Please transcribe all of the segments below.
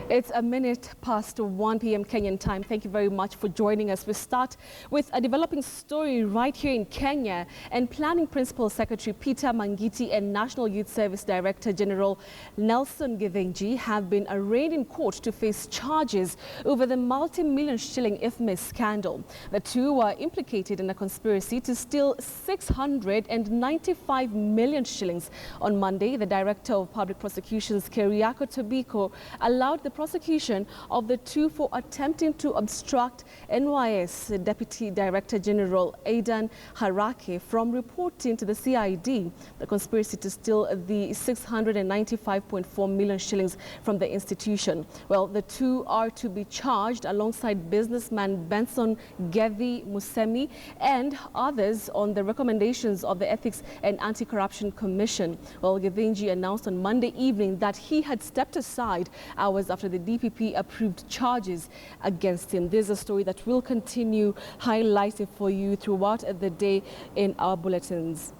It's a minute past 1 p.m. Kenyan time. Thank you very much for joining us. We start with a developing story right here in Kenya, and Planning Principal Secretary Peter Mangiti and National Youth Service Director General Nelson Githinji have been arraigned in court to face charges over the multi-million shilling infamous scandal. The two were implicated in a conspiracy to steal 695 million shillings. On Monday, the Director of Public Prosecutions, Kyallo Tobiko, allowed the prosecution of the two for attempting to obstruct NYS Deputy Director General Aidan Harake from reporting to the CID the conspiracy to steal the 695.4 million shillings from the institution. Well, the two are to be charged alongside businessman Benson Gethi Musemi and others on the recommendations of the Ethics and Anti-Corruption Commission. Well, Githinji announced on Monday evening that he had stepped aside hours after the DPP approved charges against him. This is a story that will continue highlighting for you throughout the day in our bulletins.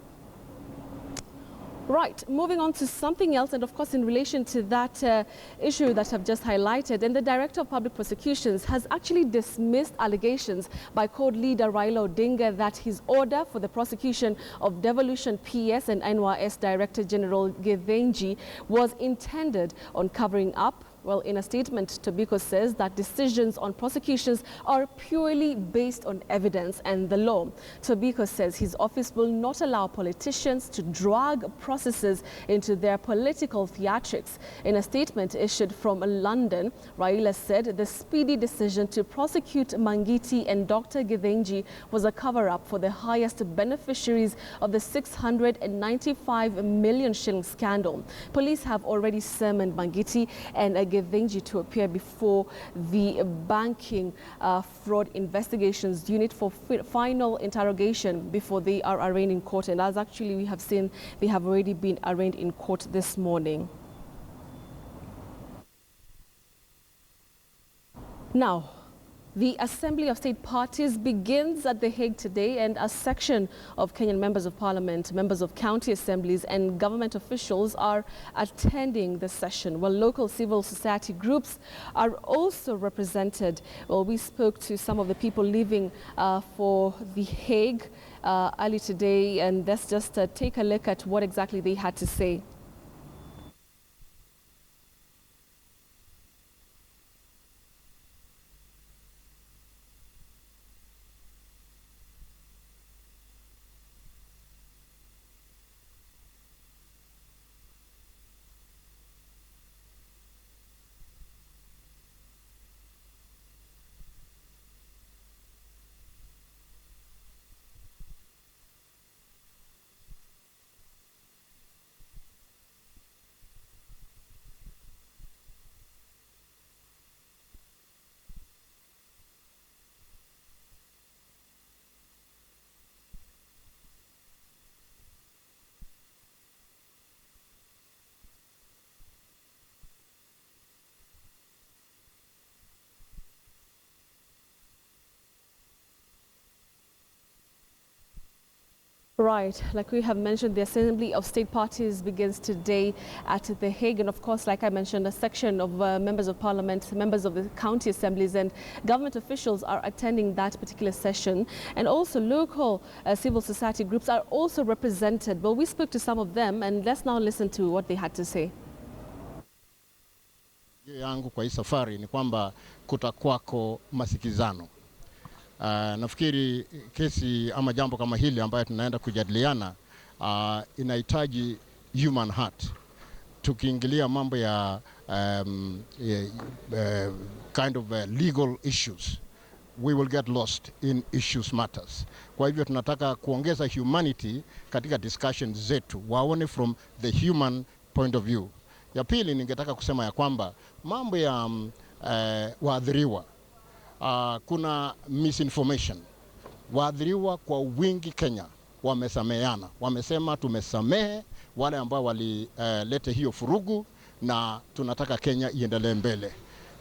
Right, moving on to something else, and of course in relation to that issue that I've just highlighted, and the Director of Public Prosecutions has actually dismissed allegations by CORD leader Raila Odinga that his order for the prosecution of Devolution PS and NYS Director General Githinji was intended on covering up. Well, in a statement, Tobiko says that decisions on prosecutions are purely based on evidence and the law. Tobiko says his office will not allow politicians to drag processes into their political theatrics. In a statement issued from London, Raila said the speedy decision to prosecute Mangiti and Dr. Githinji was a cover-up for the highest beneficiaries of the 695 million shilling scandal. Police have already summoned Mangiti and Githinji to appear before the Banking Fraud Investigations Unit for final interrogation before they are arraigned in court. And as actually we have seen, they have already been arraigned in court this morning. Now, the Assembly of State Parties begins at The Hague today, and a section of Kenyan members of parliament, members of county assemblies and government officials are attending the session. Well, local civil society groups are also represented. Well, we spoke to some of the people leaving for The Hague early today, and let's just take a look at what exactly they had to say. Right, like we have mentioned, the Assembly of State Parties begins today at The Hague, and of course, like I mentioned, a section of members of parliament, members of the county assemblies and government officials are attending that particular session, and also local civil society groups are also represented. Well, we spoke to some of them, and let's now listen to what they had to say. Yangu kwa hii safari ni kwamba kutakuwako masikizano. Nafikiri kesi ama jambo kama hili ambayo tunaenda kujadiliana inahitaji human heart. Tukiingilia mambo ya kind of legal issues, we will get lost in issues matters. Kwa hivyo tunataka kuongeza humanity katika discussions zetu, waone from the human point of view. Ya pili ningetaka kusema ya kwamba mambo ya waadhiriwa, kuna misinformation. Waadhiriwa kwa wingi Kenya wamesameheana, wamesema tumesamehe wale ambao walilete hiyo furugu na tunataka Kenya iendelee mbele.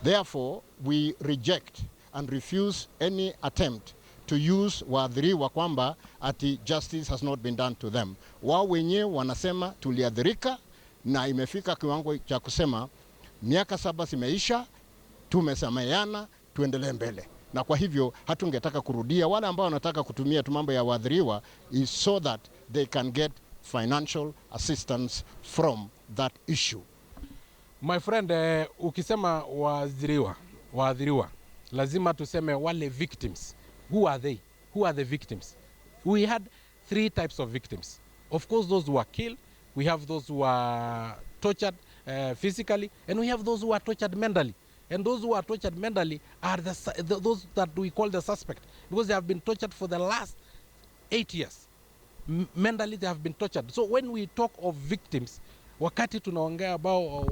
Therefore, we reject and refuse any attempt to use waadhiriwa kwamba ati justice has not been done to them. Wao wenyewe wanasema tuliadhirika na imefika kiwango cha kusema miaka 7 zimeisha, tumesameheana, tuendelee mbele. Na kwa hivyo hatungetaka kurudia. Wale ambao wanataka kutumia tu mambo ya waathiriwa is so that they can get financial assistance from that issue. My friend, ukisema waathiriwa, lazima tuseme wale victims. Who are they? Who are the victims? We had 3 types of victims. Of course, those who are killed, we have those who are tortured physically, and we have those who are tortured mentally. And those who are tortured mentally are those that we call the suspect, because they have been tortured for the last 8 years. Mentally, they have been tortured. So when we talk of victims, wakati tunaongea about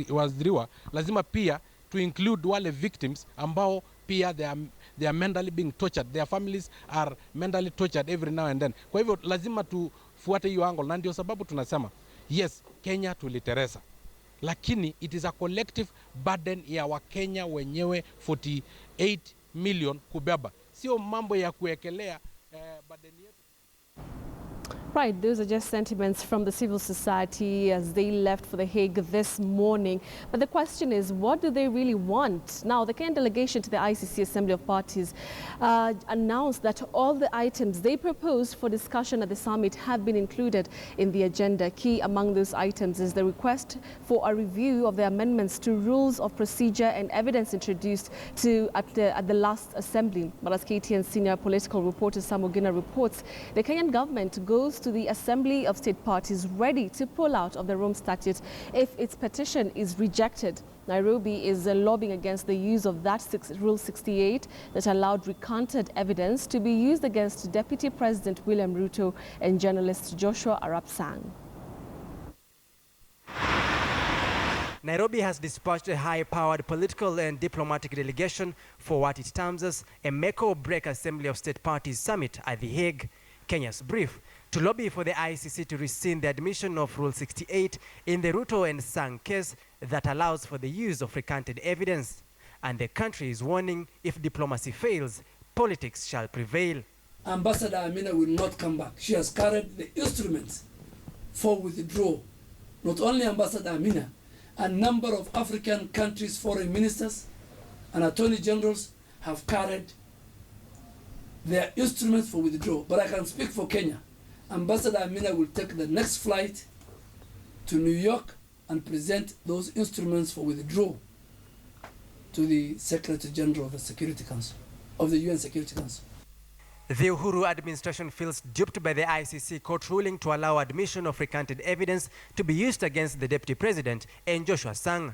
waathiriwa, lazima pia to include wale victims ambao pia they are mentally being tortured. Their families are mentally tortured every now and then. Kwa hivyo lazima tufuate hiyo angle, na ndio sababu tunasema yes, Kenya tuliteresa, lakini it is a collective burden ya Wakenya wenyewe 48 million kubeba, sio mambo ya kuekelea burden yetu. Right, those are just sentiments from the civil society as they left for The Hague this morning. But the question is, what do they really want? Now, the Kenyan delegation to the ICC Assembly of Parties announced that all the items they proposed for discussion at the summit have been included in the agenda. Key among those items is the request for a review of the amendments to rules of procedure and evidence introduced at the last assembly. But as KTN senior political reporter Sam Ogina reports, the Kenyan government goes to the Assembly of State Parties ready to pull out of the Rome Statute if its petition is rejected. Nairobi is lobbying against the use of that Rule 68 that allowed recanted evidence to be used against Deputy President William Ruto and journalist Joshua Arap Sang. Nairobi has dispatched a high-powered political and diplomatic delegation for what it terms as a make-or-break Assembly of State Parties summit at The Hague, Kenya's brief, to lobby for the ICC to rescind the admission of Rule 68 in the Ruto and Sang case that allows for the use of recanted evidence. And the country is warning if diplomacy fails, politics shall prevail. Ambassador Amina will not come back. She has carried the instruments for withdrawal. Not only Ambassador Amina, a number of African countries' foreign ministers and attorney generals have carried their instruments for withdrawal. But I can speak for Kenya. Ambassador Amina will take the next flight to New York and present those instruments for withdrawal to the Secretary General of the Security Council, of the UN Security Council. The Uhuru administration feels duped by the ICC court ruling to allow admission of recanted evidence to be used against the Deputy President and Joshua Sang.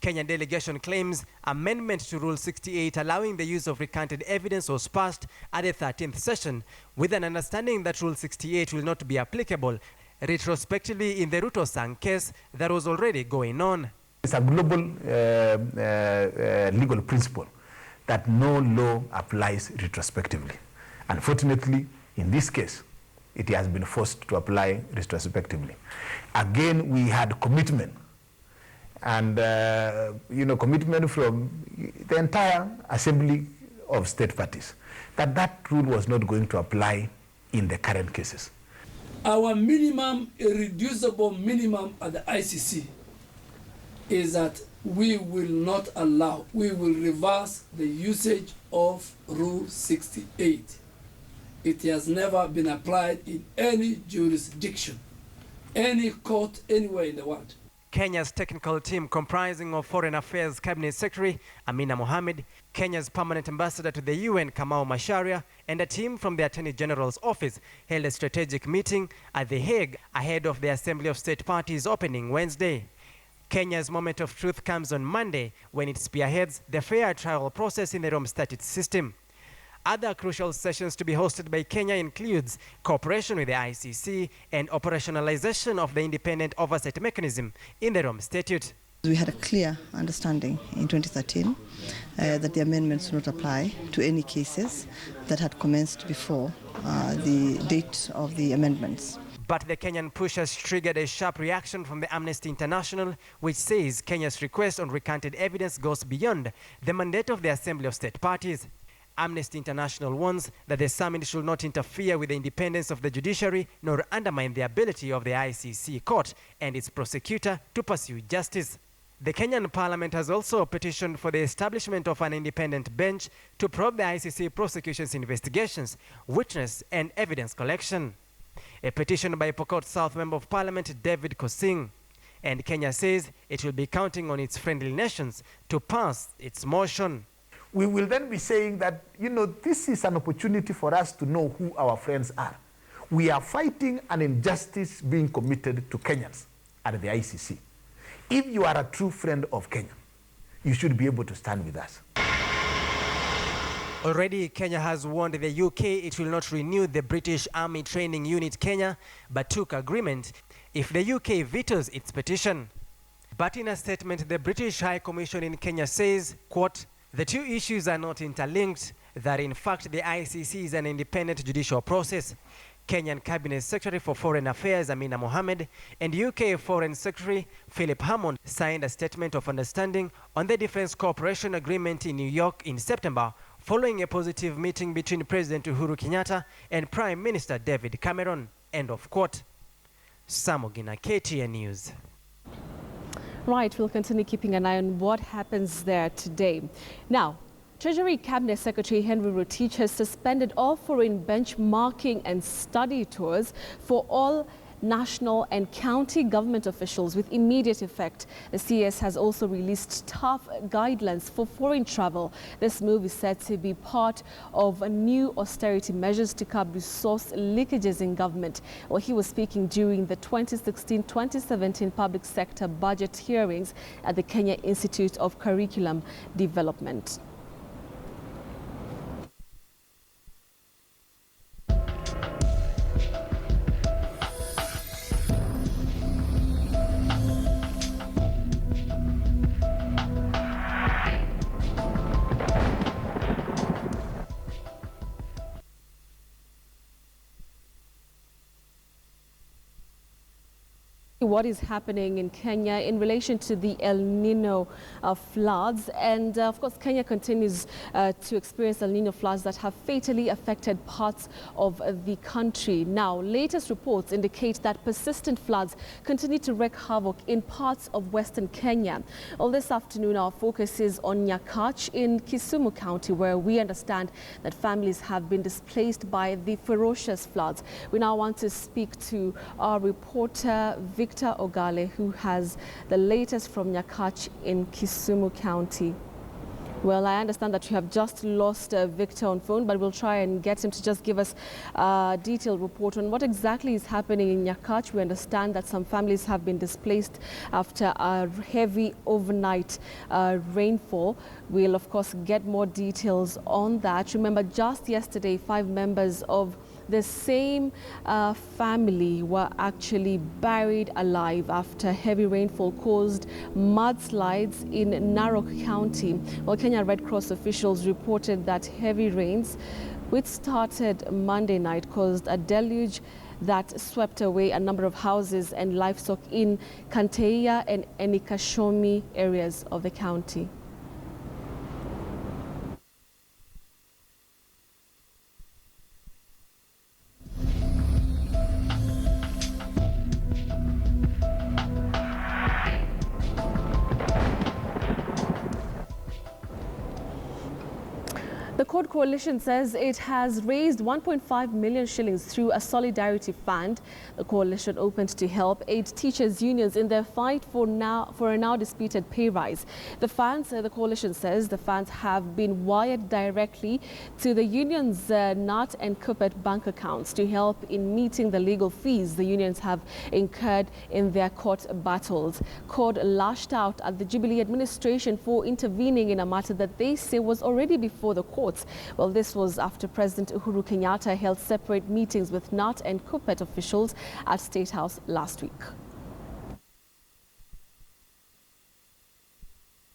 Kenyan delegation claims amendment to Rule 68 allowing the use of recanted evidence was passed at the 13th session with an understanding that Rule 68 will not be applicable retrospectively in the Ruto Sang case that was already going on. It's a global legal principle that no law applies retrospectively. Unfortunately, in this case, it has been forced to apply retrospectively. Again, we had commitment and commitment from the entire Assembly of State Parties that rule was not going to apply in the current cases. Our minimum, irreducible minimum at the ICC is that we will not allow, we will reverse the usage of Rule 68. It has never been applied in any jurisdiction, any court, anywhere in the world. Kenya's technical team, comprising of Foreign Affairs Cabinet Secretary Amina Mohamed, Kenya's permanent ambassador to the UN Kamau Macharia, and a team from the Attorney General's office held a strategic meeting at The Hague ahead of the Assembly of State Parties opening Wednesday. Kenya's moment of truth comes on Monday when it spearheads the fair trial process in the Rome Statute system. Other crucial sessions to be hosted by Kenya includes cooperation with the ICC and operationalization of the independent oversight mechanism in the Rome Statute. We had a clear understanding in 2013 that the amendments would not apply to any cases that had commenced before the date of the amendments. But the Kenyan push has triggered a sharp reaction from the Amnesty International, which says Kenya's request on recanted evidence goes beyond the mandate of the Assembly of State Parties. Amnesty International warns that the summit should not interfere with the independence of the judiciary nor undermine the ability of the ICC court and its prosecutor to pursue justice. The Kenyan Parliament has also petitioned for the establishment of an independent bench to probe the ICC prosecution's investigations, witness and evidence collection. A petition by Pokot South Member of Parliament David Kosing. And Kenya says it will be counting on its friendly nations to pass its motion. We will then be saying that, this is an opportunity for us to know who our friends are. We are fighting an injustice being committed to Kenyans at the ICC. If you are a true friend of Kenya, you should be able to stand with us. Already, Kenya has warned the UK it will not renew the British Army Training Unit Kenya, but took agreement if the UK vetoes its petition. But in a statement, the British High Commission in Kenya says, quote, the two issues are not interlinked, that in fact the ICC is an independent judicial process. Kenyan Cabinet Secretary for Foreign Affairs Amina Mohamed and UK Foreign Secretary Philip Hammond signed a statement of understanding on the Defense Cooperation Agreement in New York in September, following a positive meeting between President Uhuru Kenyatta and Prime Minister David Cameron. End of quote. Samogina, KTN News. Right, we'll continue keeping an eye on what happens there today. Now, Treasury Cabinet Secretary Henry Rotich has suspended all foreign benchmarking and study tours for all national and county government officials with immediate effect. The CS has also released tough guidelines for foreign travel. This move is said to be part of new austerity measures to curb resource leakages in government. Well, he was speaking during the 2016-2017 public sector budget hearings at the Kenya Institute of Curriculum Development. What is happening in Kenya in relation to the El Nino floods, and of course Kenya continues to experience El Nino floods that have fatally affected parts of the country. Now, latest reports indicate that persistent floods continue to wreak havoc in parts of western Kenya. Well, this afternoon our focus is on Nyakach in Kisumu County, where we understand that families have been displaced by the ferocious floods. We now want to speak to our reporter Victor Ogale, who has the latest from Nyakach in Kisumu County. Well, I understand that you have just lost Victor on phone, but we'll try and get him to just give us a detailed report on what exactly is happening in Nyakach. We understand that some families have been displaced after a heavy overnight rainfall. We'll, of course, get more details on that. Remember, just yesterday, 5 members of the same family were actually buried alive after heavy rainfall caused mudslides in Narok County. Well, Kenya Red Cross officials reported that heavy rains, which started Monday night, caused a deluge that swept away a number of houses and livestock in Kanteia and Enikashomi areas of the county. The Code Coalition says it has raised 1.5 million shillings through a solidarity fund. The coalition opened to help 8 teachers' unions in their fight for a now disputed pay rise. The coalition says the funds have been wired directly to the unions' NAT and KUPPET bank accounts to help in meeting the legal fees the unions have incurred in their court battles. CORD lashed out at the Jubilee administration for intervening in a matter that they say was already before the court. Well, this was after President Uhuru Kenyatta held separate meetings with NAT and KUPPET officials at State House last week.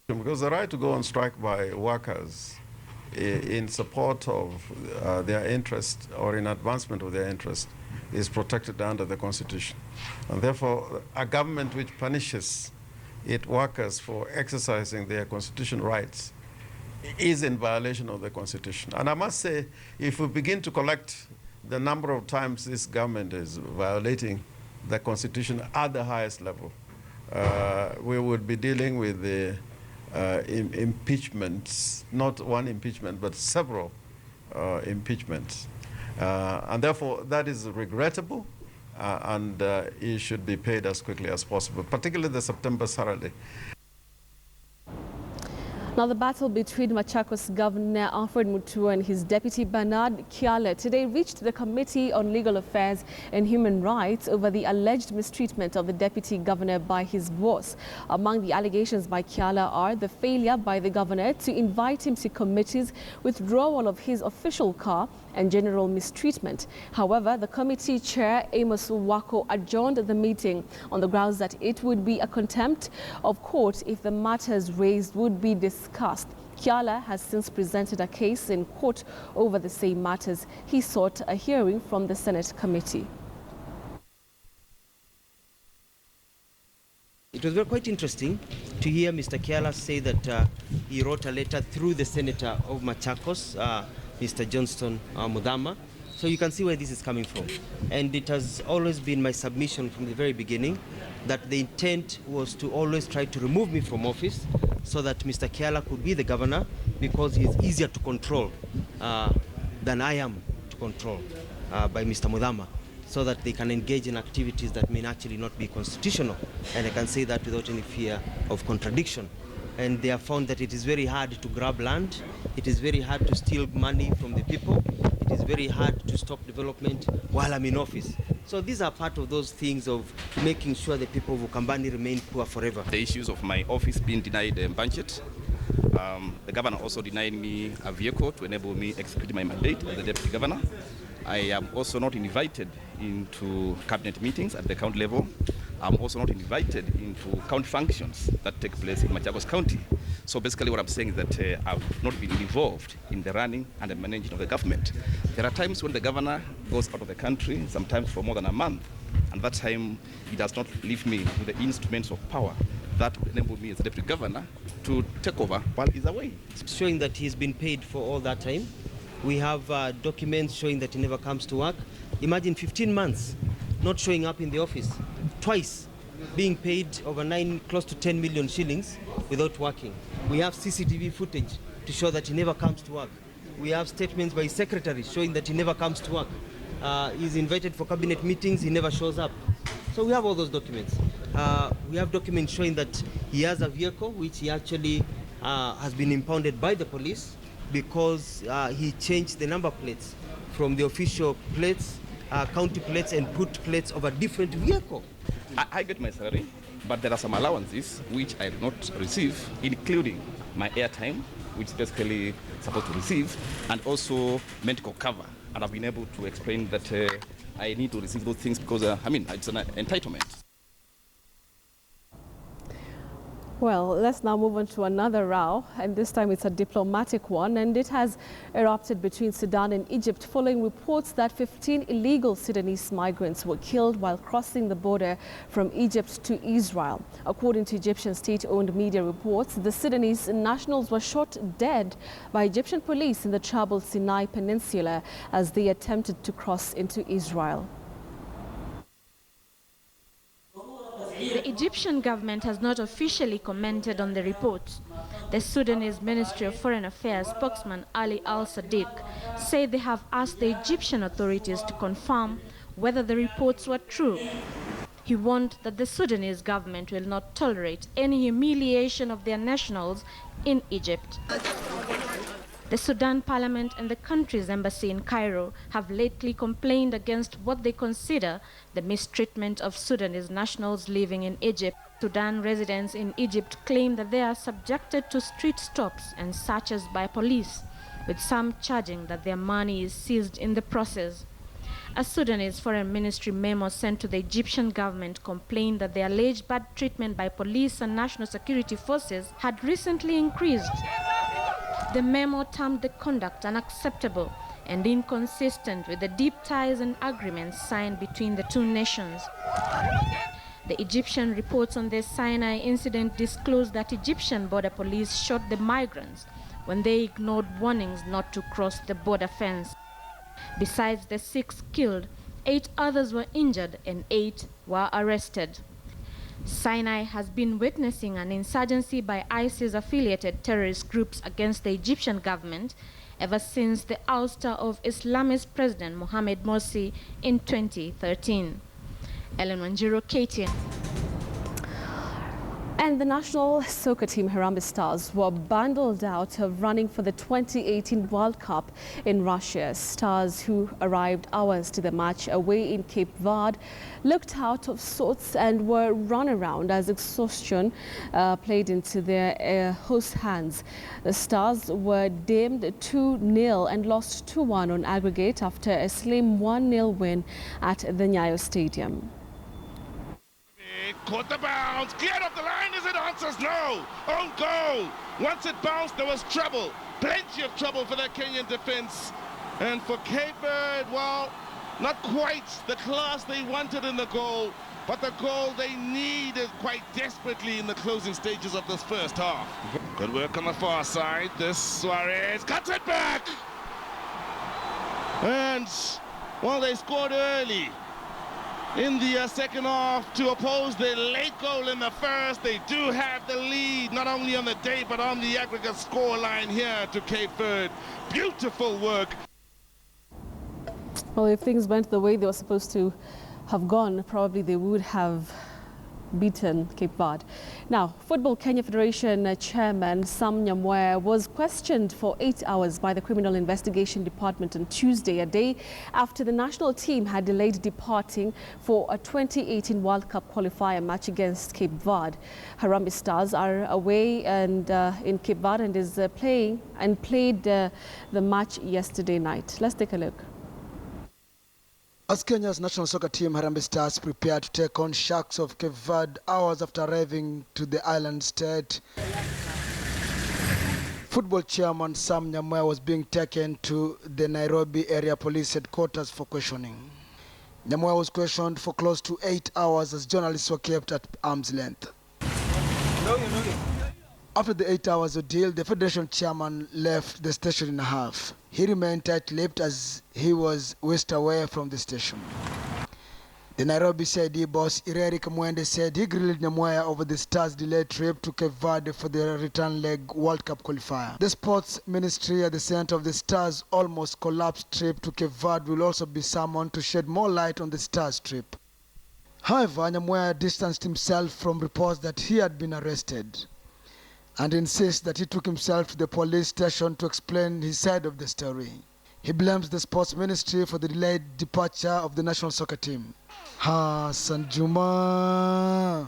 Because the right to go on strike by workers in support of their interest or in advancement of their interest is protected under the Constitution. And therefore, a government which punishes its workers for exercising their constitutional rights is in violation of the Constitution. And I must say, if we begin to collect the number of times this government is violating the Constitution at the highest level, we would be dealing with the impeachments, not one impeachment, but several impeachments. And therefore, that is regrettable, and he should be paid as quickly as possible, particularly the September salary. Now, the battle between Machakos Governor Alfred Mutua and his deputy Bernard Kyallo today reached the Committee on Legal Affairs and Human Rights over the alleged mistreatment of the deputy governor by his boss. Among the allegations by Kyallo are the failure by the governor to invite him to committees, withdrawal of his official car, and general mistreatment. However, the committee chair, Amos Wako, adjourned the meeting on the grounds that it would be a contempt of court if the matters raised would be discussed. Kyallo has since presented a case in court over the same matters. He sought a hearing from the Senate committee. It was quite interesting to hear Mr. Kyallo say that he wrote a letter through the senator of Machakos, Mr. Johnston Mudama. So you can see where this is coming from. And it has always been my submission from the very beginning that the intent was to always try to remove me from office so that Mr. Kyallo could be the governor, because he is easier to control than I am to control by Mr. Mudama, so that they can engage in activities that may actually not be constitutional. And I can say that without any fear of contradiction. And they have found that it is very hard to grab land, it is very hard to steal money from the people, it is very hard to stop development while I'm in office. So these are part of those things of making sure the people of Ukambani remain poor forever. The issues of my office being denied a budget. The governor also denied me a vehicle to enable me execute my mandate as the deputy governor. I am also not invited into cabinet meetings at the county level. I'm also not invited into county functions that take place in Machakos County. So basically what I'm saying is that I've not been involved in the running and the managing of the government. There are times when the governor goes out of the country, sometimes for more than a month, and that time he does not leave me with the instruments of power that would enable me as the deputy governor to take over while he's away. Showing that he's been paid for all that time. We have documents showing that he never comes to work. Imagine 15 months not showing up in the office, twice being paid over close to 10 million shillings without working. We have CCTV footage to show that he never comes to work. We have statements by his secretary showing that he never comes to work. He's invited for cabinet meetings, he never shows up. So we have all those documents. We have documents showing that he has a vehicle which he actually has been impounded by the police because he changed the number plates from the official plates, county plates, and put plates of a different vehicle. I get my salary, but there are some allowances which I do not receive, including my airtime, which is basically supposed to receive, and also medical cover. And I've been able to explain that I need to receive those things because, it's an entitlement. Well, let's now move on to another row, and this time it's a diplomatic one, and it has erupted between Sudan and Egypt following reports that 15 illegal Sudanese migrants were killed while crossing the border from Egypt to Israel. According to Egyptian state-owned media reports, the Sudanese nationals were shot dead by Egyptian police in the troubled Sinai Peninsula as they attempted to cross into Israel. The Egyptian government has not officially commented on the reports. The Sudanese Ministry of Foreign Affairs spokesman Ali Al-Sadiq said they have asked the Egyptian authorities to confirm whether the reports were true. He warned that the Sudanese government will not tolerate any humiliation of their nationals in Egypt. The Sudan parliament and the country's embassy in Cairo have lately complained against what they consider the mistreatment of Sudanese nationals living in Egypt. Sudan residents in Egypt claim that they are subjected to street stops and searches by police, with some charging that their money is seized in the process. A Sudanese Foreign Ministry memo sent to the Egyptian government complained that the alleged bad treatment by police and national security forces had recently increased. The memo termed the conduct unacceptable and inconsistent with the deep ties and agreements signed between the two nations. The Egyptian reports on the Sinai incident disclosed that Egyptian border police shot the migrants when they ignored warnings not to cross the border fence. Besides the 6 killed, 8 others were injured and 8 were arrested. Sinai has been witnessing an insurgency by ISIS-affiliated terrorist groups against the Egyptian government ever since the ouster of Islamist President Mohamed Morsi in 2013. Ellen Wanjiru, KTN. And the national soccer team Harambee Stars were bundled out of running for the 2018 World Cup in Russia. Stars, who arrived hours to the match away in Cape Verde, looked out of sorts and were run around as exhaustion played into their host hands. The Stars were dimmed 2-0 and lost 2-1 on aggregate after a slim 1-0 win at the Nyayo Stadium. Caught the bounce, cleared off the line, is it answers? No! Own goal! Once it bounced, there was trouble. Plenty of trouble for that Kenyan defense. And for Cape Verde, well, not quite the class they wanted in the goal, but the goal they needed quite desperately in the closing stages of this first half. Good work on the far side. This Suarez cuts it back! And, well, they scored early in the second half to oppose the late goal in the first. They do have the lead, not only on the day, but on the aggregate score line here to Cape Verde. Beautiful work. Well, if things went the way they were supposed to have gone, probably they would have beaten Cape Verde. Now, Football Kenya Federation Chairman Sam Nyamweya was questioned for 8 hours by the Criminal Investigation Department on Tuesday, a day after the national team had delayed departing for a 2018 World Cup qualifier match against Cape Verde. Harambee Stars are away and in Cape Verde and is played the match yesterday night. Let's take a look. As Kenya's national soccer team Harambee Stars prepared to take on Sharks of Cape Verde hours after arriving to the island state, football chairman Sam Nyamweya was being taken to the Nairobi area police headquarters for questioning. Nyamweya was questioned for close to 8 hours as journalists were kept at arm's length. After the 8 hours ordeal, the federation chairman left the station in a half. He remained tight-lipped as he was whisked away from the station. The Nairobi CID boss Ireri Kamwende said he grilled Nyamweya over the Stars' delayed trip to Cape Verde for the return leg World Cup qualifier. The sports ministry at the center of the Stars' almost collapsed trip to Cape Verde will also be summoned to shed more light on the Stars' trip. However, Nyamweya distanced himself from reports that he had been arrested and insists that he took himself to the police station to explain his side of the story. He blames the sports ministry for the delayed departure of the national soccer team. Hassan Juma,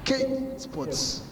K Sports.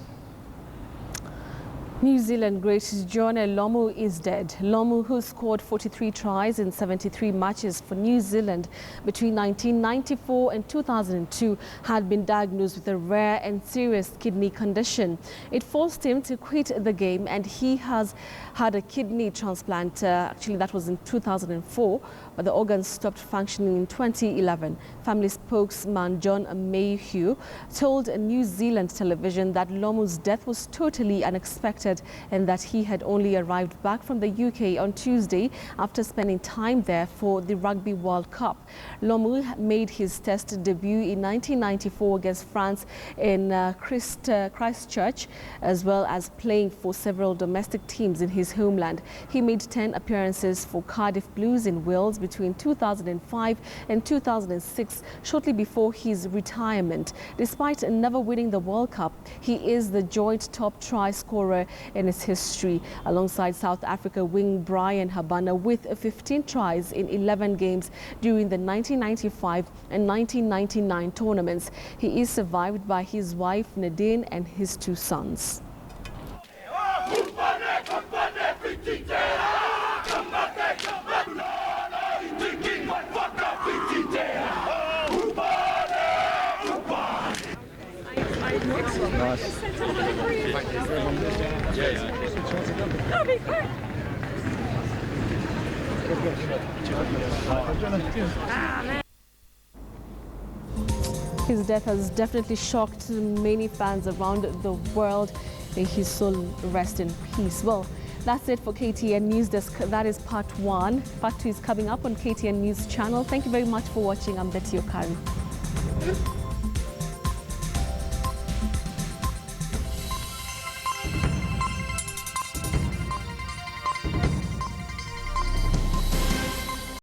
New Zealand great Jonah Lomu is dead. Lomu, who scored 43 tries in 73 matches for New Zealand between 1994 and 2002, had been diagnosed with a rare and serious kidney condition. It forced him to quit the game, and he has had a kidney transplant. Actually, that was in 2004, but the organ stopped functioning in 2011. Family spokesman John Mayhew told New Zealand television that Lomu's death was totally unexpected and that he had only arrived back from the UK on Tuesday after spending time there for the Rugby World Cup. Lomu made his Test debut in 1994 against France in Christchurch, as well as playing for several domestic teams in his homeland. He made 10 appearances for Cardiff Blues in Wales between 2005 and 2006, shortly before his retirement. Despite never winning the World Cup, he is the joint top try scorer in its history, alongside South Africa wing Brian Habana with 15 tries in 11 games during the 1995 and 1999 tournaments. He is survived by his wife Nadine and his 2 sons. His death has definitely shocked many fans around the world. May his soul rest in peace. Well, that's it for KTN Newsdesk. That is part 1. Part 2 is coming up on KTN News channel. Thank you very much for watching. I'm Betty Okari.